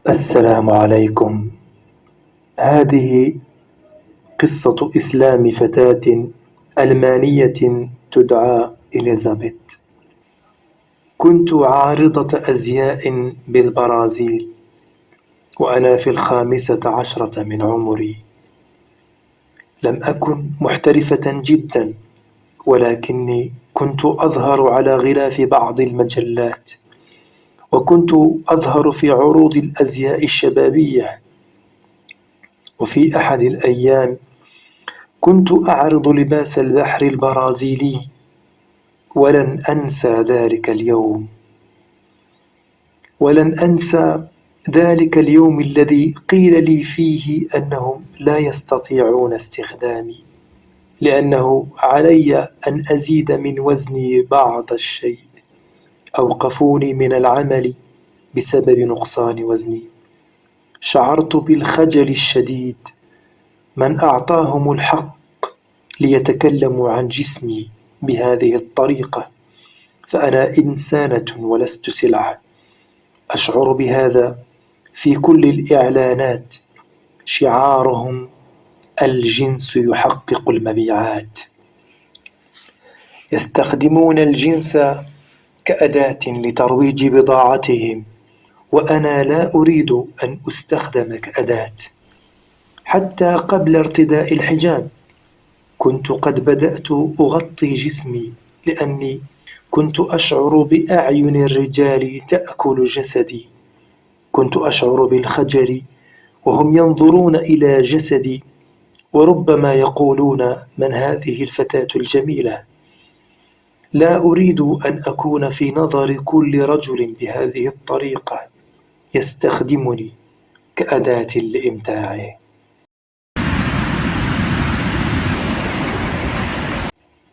السلام عليكم. هذه قصة إسلام فتاة ألمانية تدعى إليزابيث. كنت عارضة أزياء بالبرازيل وأنا في 15 من عمري. لم أكن محترفة جدا، ولكني كنت أظهر على غلاف بعض المجلات، وكنت أظهر في عروض الأزياء الشبابية. وفي أحد الأيام كنت أعرض لباس البحر البرازيلي، ولن أنسى ذلك اليوم. ولن أنسى ذلك اليوم الذي قيل لي فيه أنهم لا يستطيعون استخدامي، لأنه علي أن أزيد من وزني بعض الشيء. أوقفوني من العمل بسبب نقصان وزني. شعرت بالخجل الشديد. من أعطاهم الحق ليتكلموا عن جسمي بهذه الطريقة؟ فأنا إنسانة ولست سلعة. أشعر بهذا في كل الإعلانات. شعارهم الجنس يحقق المبيعات. يستخدمون الجنس كأداة لترويج بضاعتهم، وأنا لا أريد أن أستخدم كأداة. حتى قبل ارتداء الحجاب كنت قد بدأت أغطي جسمي، لأني كنت أشعر بأعين الرجال تأكل جسدي. كنت أشعر بالخجل وهم ينظرون إلى جسدي، وربما يقولون: من هذه الفتاة الجميلة؟ لا أريد أن أكون في نظر كل رجل بهذه الطريقة، يستخدمني كأداة لإمتاعه.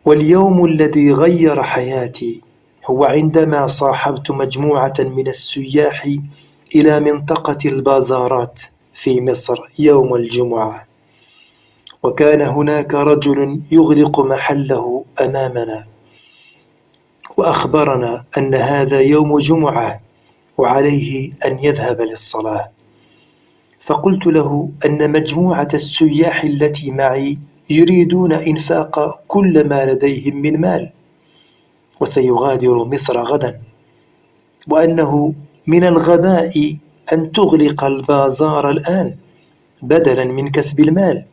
واليوم الذي غير حياتي هو عندما صاحبت مجموعة من السياح إلى منطقة البازارات في مصر يوم الجمعة، وكان هناك رجل يغلق محله أمامنا، وأخبرنا أن هذا يوم جمعة وعليه أن يذهب للصلاة. فقلت له أن مجموعة السياح التي معي يريدون إنفاق كل ما لديهم من مال، وسيغادر مصر غدا، وأنه من الغباء أن تغلق البازار الآن بدلا من كسب المال.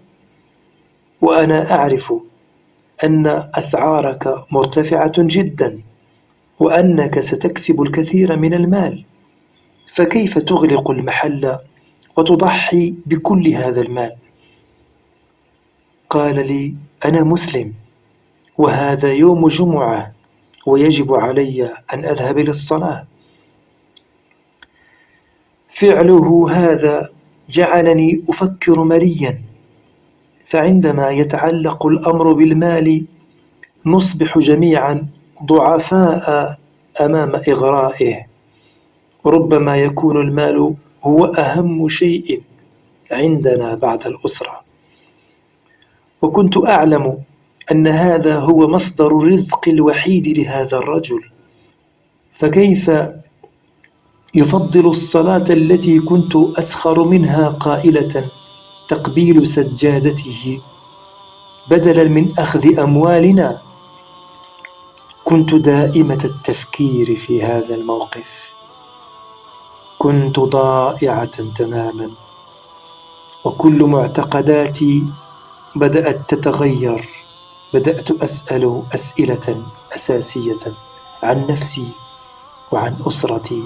وأنا أعرف أن أسعارك مرتفعة جدا، وأنك ستكسب الكثير من المال، فكيف تغلق المحل وتضحي بكل هذا المال؟ قال لي: أنا مسلم، وهذا يوم جمعة، ويجب علي أن أذهب للصلاة. فعله هذا جعلني أفكر مليا، فعندما يتعلق الأمر بالمال نصبح جميعا ضعفاء أمام إغرائه. ربما يكون المال هو أهم شيء عندنا بعد الأسرة، وكنت أعلم أن هذا هو مصدر الرزق الوحيد لهذا الرجل، فكيف يفضل الصلاة التي كنت أسخر منها قائلة تقبيل سجادته بدلا من أخذ أموالنا؟ كنت دائمة التفكير في هذا الموقف. كنت ضائعة تماما، وكل معتقداتي بدأت تتغير. بدأت أسأل أسئلة أساسية عن نفسي وعن أسرتي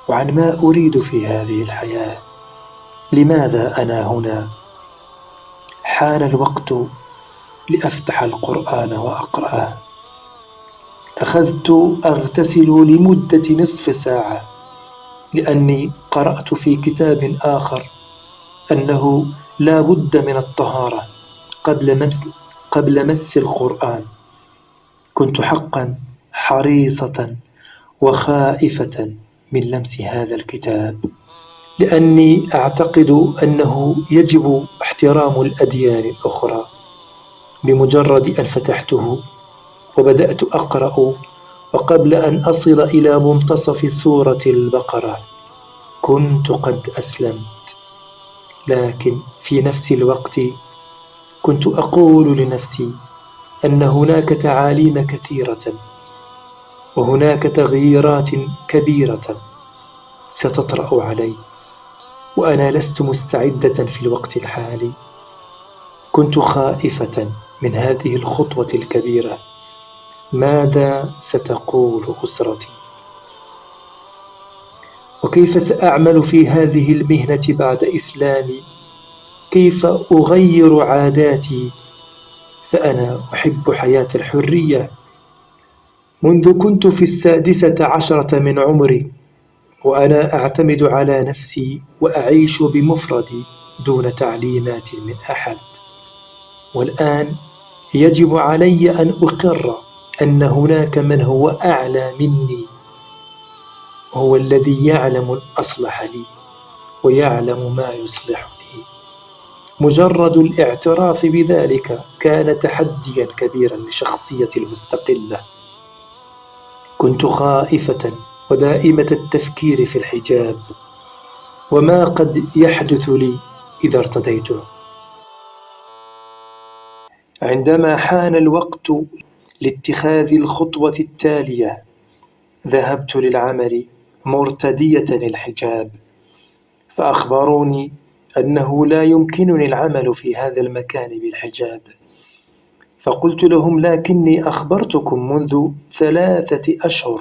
وعن ما أريد في هذه الحياة. لماذا أنا هنا؟ حان الوقت لأفتح القرآن وأقرأه. أخذت أغتسل لمدة نصف ساعة، لأني قرأت في كتاب آخر أنه لا بد من الطهارة قبل مس القرآن. كنت حقا حريصة وخائفة من لمس هذا الكتاب، لأني أعتقد أنه يجب احترام الأديان الأخرى. بمجرد أن فتحته وبدأت أقرأ، وقبل أن أصل إلى منتصف سورة البقرة كنت قد أسلمت، لكن في نفس الوقت كنت أقول لنفسي أن هناك تعاليم كثيرة وهناك تغييرات كبيرة ستطرأ علي، وأنا لست مستعدة في الوقت الحالي. كنت خائفة من هذه الخطوة الكبيرة. ماذا ستقول أسرتي؟ وكيف سأعمل في هذه المهنة بعد إسلامي؟ كيف أغير عاداتي؟ فأنا أحب حياة الحرية. منذ كنت في 16 من عمري وأنا أعتمد على نفسي وأعيش بمفردي دون تعليمات من أحد. والآن يجب علي أن أقر أن هناك من هو أعلى مني، هو الذي يعلم الأصلح لي ويعلم ما يصلحني. مجرد الاعتراف بذلك كان تحديا كبيرا لشخصيتي المستقلة. كنت خائفة ودائمة التفكير في الحجاب وما قد يحدث لي إذا ارتديته. عندما حان الوقت لاتخاذ الخطوة التالية، ذهبت للعمل مرتدية الحجاب، فأخبروني أنه لا يمكنني العمل في هذا المكان بالحجاب. فقلت لهم: لكني أخبرتكم منذ 3 أشهر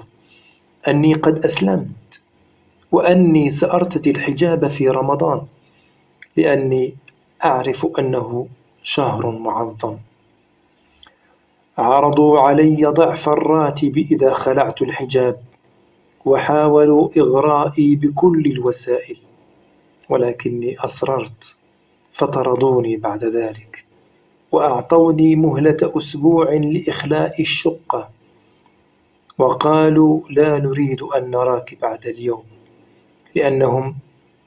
أني قد أسلمت، وأني سأرتدي الحجاب في رمضان، لأني أعرف أنه شهر معظم. عرضوا علي ضعف الراتب إذا خلعت الحجاب، وحاولوا إغرائي بكل الوسائل، ولكني أصررت، فطردوني بعد ذلك، وأعطوني مهلة أسبوع لإخلاء الشقة، وقالوا: لا نريد أن نراك بعد اليوم، لأنهم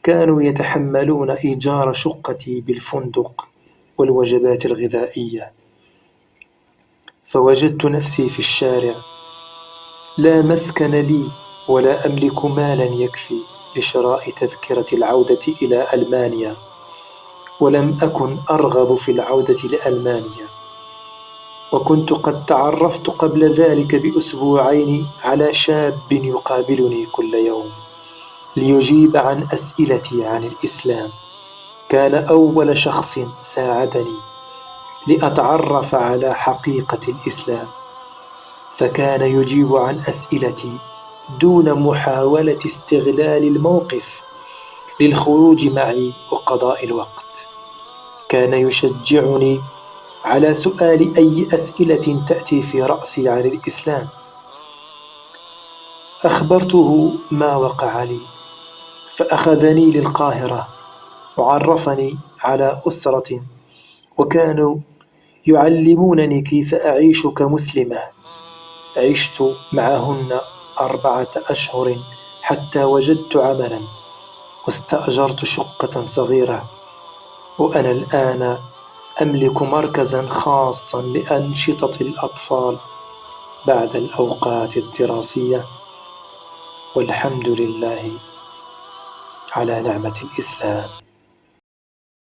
كانوا يتحملون إيجار شقتي بالفندق والوجبات الغذائية. فوجدت نفسي في الشارع، لا مسكن لي ولا أملك مالا يكفي لشراء تذكرة العودة إلى ألمانيا، ولم أكن أرغب في العودة لألمانيا. وكنت قد تعرفت قبل ذلك بأسبوعين على شاب يقابلني كل يوم ليجيب عن أسئلتي عن الإسلام. كان أول شخص ساعدني لأتعرف على حقيقة الإسلام، فكان يجيب عن أسئلتي دون محاولة استغلال الموقف للخروج معي وقضاء الوقت. كان يشجعني على سؤال أي أسئلة تأتي في رأسي عن الإسلام. أخبرته ما وقع لي، فأخذني للقاهرة وعرفني على أسرة، وكانوا يعلمونني كيف أعيش كمسلمة. عشت معهن 4 أشهر حتى وجدت عملا واستأجرت شقة صغيرة، وأنا الآن أملك مركزا خاصا لأنشطة الأطفال بعد الأوقات الدراسية. والحمد لله على نعمة الإسلام.